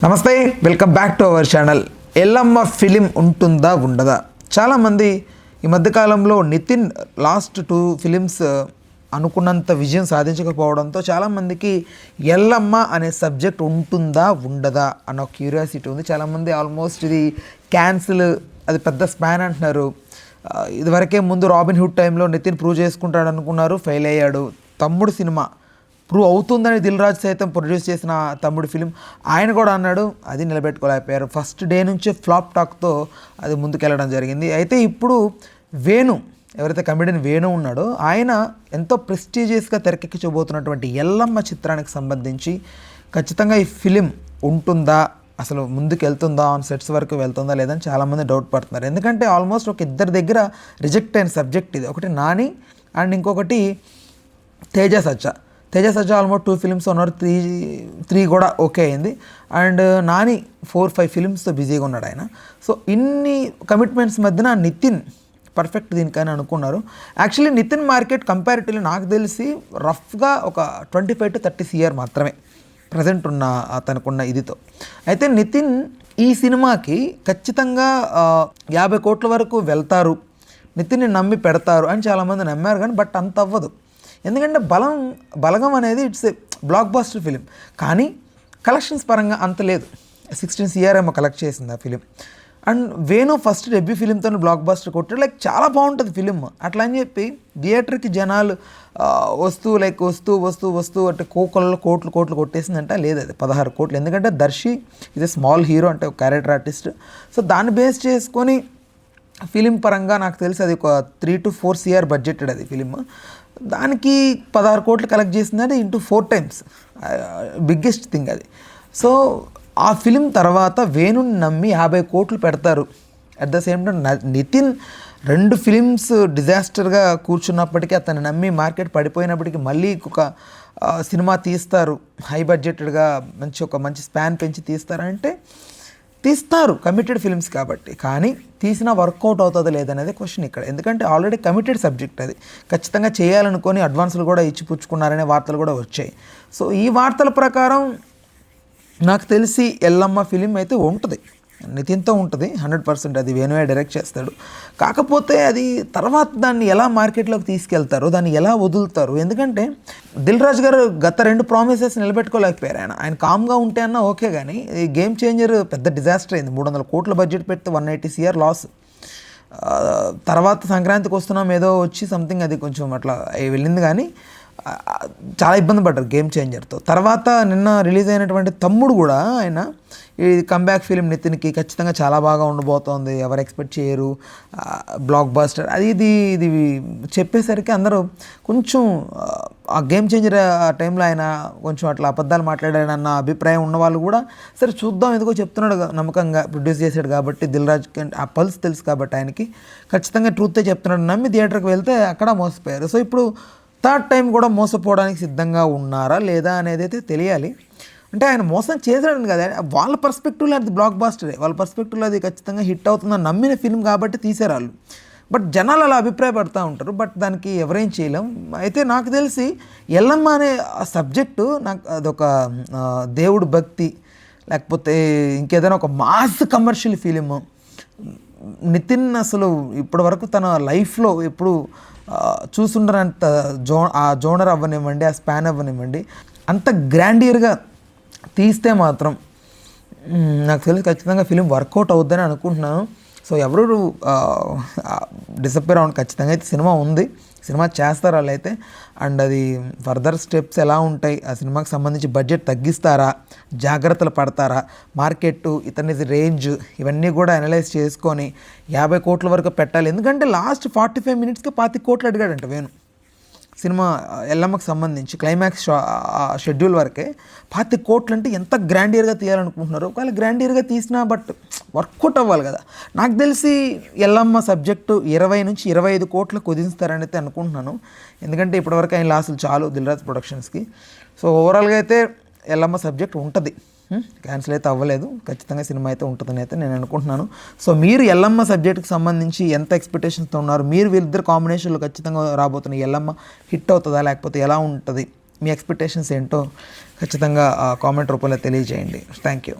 నమస్తే, welcome back to our channel. Yellamma film ఉంటుందా ఉండదా? చాలామంది ఈ మధ్యకాలంలో నితిన్ లాస్ట్ 2 ఫిలిమ్స్ అనుకున్నంత విజయం సాధించకపోవడంతో చాలామందికి ఎల్లమ్మ అనే సబ్జెక్ట్ ఉంటుందా ఉండదా అన్న క్యూరియాసిటీ ఉంది. చాలామంది ఆల్మోస్ట్ ఇది క్యాన్సిల్, అది పెద్ద స్పాన్ అంటున్నారు. ఇదివరకే ముందు రాబిన్ హుడ్ టైంలో నితిన్ ప్రూవ్ చేసుకుంటాడు అనుకున్నారు, ఫెయిల్ అయ్యాడు. తమ్ముడు సినిమా ప్రూవ్ అవుతుందని దిల్ రాజు సైతం ప్రొడ్యూస్ చేసిన తమ్ముడు ఫిలిం ఆయన కూడా అన్నాడు, అది నిలబెట్టుకోలేకపోయారు. ఫస్ట్ డే నుంచే ఫ్లాప్ టాక్తో అది ముందుకెళ్ళడం జరిగింది. అయితే ఇప్పుడు వేణు, ఎవరైతే కమెడియన్ వేణు ఉన్నాడో ఆయన ఎంతో ప్రెస్టీజియస్గా తెరకెక్కించబోతున్నటువంటి ఎల్లమ్మ చిత్రానికి సంబంధించి ఖచ్చితంగా ఈ ఫిలిం ఉంటుందా, అసలు ముందుకు వెళ్తుందా, ఆన్ సెట్స్ వరకు వెళ్తుందా లేదని చాలామంది డౌట్ పడుతున్నారు. ఎందుకంటే ఆల్మోస్ట్ ఒక ఇద్దరి దగ్గర రిజెక్ట్ అయిన సబ్జెక్ట్ ఇది. ఒకటి నాని అండ్ ఇంకొకటి తేజ సజ్జా ఆల్మోస్ట్ 2 ఫిలిమ్స్ ఉన్నారు, 3 కూడా ఓకే అయింది. అండ్ నాని 4-5 ఫిలిమ్స్తో బిజీగా ఉన్నాడు ఆయన. సో ఇన్ని కమిట్మెంట్స్ మధ్యన నితిన్ పర్ఫెక్ట్ దీనికని అనుకున్నారు. యాక్చువల్లీ నితిన్ మార్కెట్ కంపారిటివ్లీ నాకు తెలిసి రఫ్గా ఒక 25-30 CR మాత్రమే ప్రజెంట్ ఉన్న తనకున్న ఇదితో. అయితే నితిన్ ఈ సినిమాకి ఖచ్చితంగా 50 కోట్ల వరకు వెళ్తారు, నితిన్ని నమ్మి పెడతారు అని చాలామంది నమ్మారు. కానీ బట్ అంత అవ్వదు. ఎందుకంటే బలగం అనేది it's a blockbuster film, కానీ కలెక్షన్స్ పరంగా అంత లేదు. 16 CR ఏమో కలెక్ట్ చేసింది ఆ film. And Venu first debut ఫిలింతో బ్లాక్ బస్టర్ కొట్టాడు, లైక్ చాలా బాగుంటుంది ఫిలిం. అట్లా అని చెప్పి థియేటర్కి జనాలు వస్తూ అంటే కోట్లు కొట్టేసిందంటే లేదు, అది 16 కోట్లు. ఎందుకంటే దర్శి ఇది స్మాల్ హీరో, అంటే ఒక క్యారెక్టర్ ఆర్టిస్ట్. సో దాన్ని బేస్ చేసుకొని ఫిలిం పరంగా నాకు తెలిసి అది ఒక 3-4 CR బడ్జెటెడ్ అది ఫిలిం. దానికి 16 కోట్లు కలెక్ట్ చేసిందంటే ఇంటూ 4 times బిగ్గెస్ట్ థింగ్ అది. సో ఆ ఫిలిం తర్వాత వేణుని నమ్మి 50 కోట్లు పెడతారు. At the same time Nitin 2 films డిజాస్టర్గా కూర్చున్నప్పటికీ అతను నమ్మి మార్కెట్ పడిపోయినప్పటికీ మళ్ళీ ఒక సినిమా తీస్తారు, హై బడ్జెటెడ్గా మంచి స్పాన్ పెంచి తీస్తారంటే తీస్తారు, కమిటెడ్ ఫిల్మ్స్ కాబట్టి. కానీ తీసినా వర్కౌట్ అవుతుందో లేదనేది క్వశ్చన్ ఇక్కడ. ఎందుకంటే ఆల్రెడీ కమిటెడ్ సబ్జెక్ట్ అది, ఖచ్చితంగా చేయాలనుకొని అడ్వాన్సులు కూడా ఇచ్చి పుచ్చుకున్నారనే వార్తలు కూడా వచ్చాయి. సో ఈ వార్తల ప్రకారం నాకు తెలిసి ఎల్లమ్మ ఫిలిం అయితే ఉంటుంది, నితిన్తో ఉంటుంది 100%. అది వేణువే డైరెక్ట్ చేస్తాడు. కాకపోతే అది తర్వాత దాన్ని ఎలా మార్కెట్లోకి తీసుకెళ్తారో, దాన్ని ఎలా వదులుతారు. ఎందుకంటే దిల్ రాజు గారు గత 2 ప్రామిసెస్ నిలబెట్టుకోలేకపోయారు. ఆయన కామ్గా ఉంటే అన్నా ఓకే, కానీ ఈ గేమ్ చేంజర్ పెద్ద డిజాస్టర్ అయింది. 300 కోట్ల బడ్జెట్ పెడితే 180 CR లాస్. తర్వాత సంక్రాంతికి వస్తున్నాం ఏదో వచ్చి సంథింగ్ అది కొంచెం అట్లా వెళ్ళింది, కానీ చాలా ఇబ్బంది పడ్డారు గేమ్ చేంజర్తో. తర్వాత నిన్న రిలీజ్ అయినటువంటి తమ్ముడు కూడా ఆయన ఈ కంబ్యాక్ ఫిలిం నితిన్కి ఖచ్చితంగా చాలా బాగా ఉండబోతోంది, ఎవరు ఎక్స్పెక్ట్ చేయరు, బ్లాక్ బస్టర్ అది ఇది చెప్పేసరికి అందరూ కొంచెం ఆ గేమ్ చేంజర్ ఆ టైంలో ఆయన కొంచెం అట్లా అబద్ధాలు మాట్లాడాడన్న అభిప్రాయం ఉన్న వాళ్ళు కూడా సరే చూద్దాం, ఎందుకో చెప్తున్నాడు నమ్మకంగా, ప్రొడ్యూస్ చేశాడు కాబట్టి, దిల్ రాజు ఆ పల్స్ తెలుసు కాబట్టి ఆయనకి ఖచ్చితంగా ట్రూతే చెప్తున్నాడు నమ్మి థియేటర్కి వెళ్తే అక్కడ మోసపోయారు. సో ఇప్పుడు 3rd టైం కూడా మోసపోవడానికి సిద్ధంగా ఉన్నారా లేదా అనేది అయితే తెలియాలి. అంటే ఆయన మోసం చేశాడని కదా, వాళ్ళ పర్స్పెక్టివ్లో అది బ్లాక్ బాస్టరే, వాళ్ళ పర్స్పెక్టివ్లో అది ఖచ్చితంగా హిట్ అవుతుందని నమ్మిన ఫిల్మ్ కాబట్టి తీశారు వాళ్ళు. బట్ జనాలు అలా అభిప్రాయపడుతూ ఉంటారు, బట్ దానికి ఎవరేం చేయలేం. అయితే నాకు తెలిసి ఎల్లమ్మ అనే సబ్జెక్టు నాకు అదొక దేవుడు భక్తి, లేకపోతే ఇంకేదైనా ఒక మాస్ కమర్షియల్ ఫిలిము. నితిన్ అసలు ఇప్పటి వరకు తన లైఫ్లో ఎప్పుడు చూసుండరంత ఆ జోనర్ అవ్వనివ్వండి, ఆ స్పాన్ అవ్వనివ్వండి, అంత గ్రాండియర్గా తీస్తే మాత్రం నాకు తెలిసి ఖచ్చితంగా ఫిలిం వర్కౌట్ అవుద్దని అనుకుంటున్నాను. సో ఎవరు డిసప్పేర్ అవ్వండి, ఖచ్చితంగా అయితే సినిమా ఉంది, సినిమా చేస్తారు వాళ్ళైతే. అండ్ అది ఫర్దర్ స్టెప్స్ ఎలా ఉంటాయి, ఆ సినిమాకి సంబంధించి బడ్జెట్ తగ్గిస్తారా, జాగ్రత్తలు పడతారా, మార్కెట్ ఇతని రేంజ్ ఇవన్నీ కూడా అనలైజ్ చేసుకొని 50 కోట్ల వరకు పెట్టాలి. ఎందుకంటే లాస్ట్ 45 minutesకి 25 కోట్లు అడిగాడంట వేణు సినిమా ఎల్లమ్మకి సంబంధించి. క్లైమాక్స్ షెడ్యూల్ వరకే 25 కోట్లు అంటే ఎంత గ్రాండియర్గా తీయాలనుకుంటున్నారు. ఒకవేళ గ్రాండియర్గా తీసినా బట్ వర్కౌట్ అవ్వాలి కదా. నాకు తెలిసి ఎల్లమ్మ సబ్జెక్టు 20-25 కోట్లు కుదిస్తారని అయితే అనుకుంటున్నాను. ఎందుకంటే ఇప్పటివరకు ఆయన లాసులు చాలు దిల్ రాజు ప్రొడక్షన్స్కి. సో ఓవరాల్గా అయితే ఎల్లమ్మ సబ్జెక్ట్ ఉంటుంది, క్యాన్సిల్ అయితే అవ్వలేదు, ఖచ్చితంగా సినిమా అయితే ఉంటుందని అయితే నేను అనుకుంటున్నాను. సో మీరు ఎల్లమ్మ సబ్జెక్ట్కి సంబంధించి ఎంత ఎక్స్పెక్టేషన్స్తో ఉన్నారు, మీరు వీళ్ళిద్దరు కాంబినేషన్లో ఖచ్చితంగా రాబోతున్న ఎల్లమ్మ హిట్ అవుతుందా లేకపోతే ఎలా ఉంటుంది, మీ ఎక్స్పెక్టేషన్స్ ఏంటో ఖచ్చితంగా కామెంట్ రూపంలో తెలియజేయండి. Thank you.